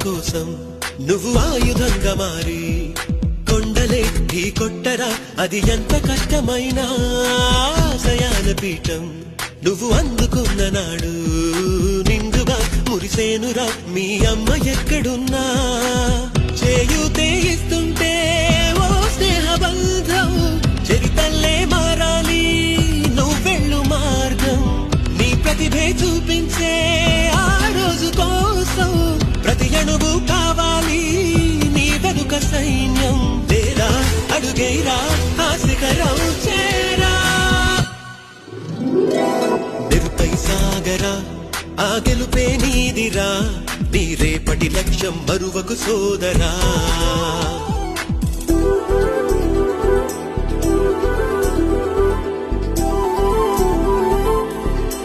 కోసం నువ్వు ఆయుధంగా మారి కొండలే ఢీ కొట్టరా, అది ఎంత కష్టమైనా ఆశయాల పీఠం నువ్వు అందుకున్న నాడు నిండుగా మురిసేనురా మీ అమ్మ ఎక్కడున్నా. చేయూతే ఇస్తుంటే ఓ స్నేహబంధం చరితల్లే మారాలి నువ్వెళ్ళు మార్గం. నీ ప్రతిభే చూపించే ఆ రోజు కోసం ప్రతి అణువు కావాలి నీ వెనుక సైన్యం. లేరా అడుగేరా ఆ శిఖరం చేరా, నిరుపై సాగరా ఆ గెలుపే నీదిరా, నీ రేపటి లక్ష్యం మరువకు సోదరా.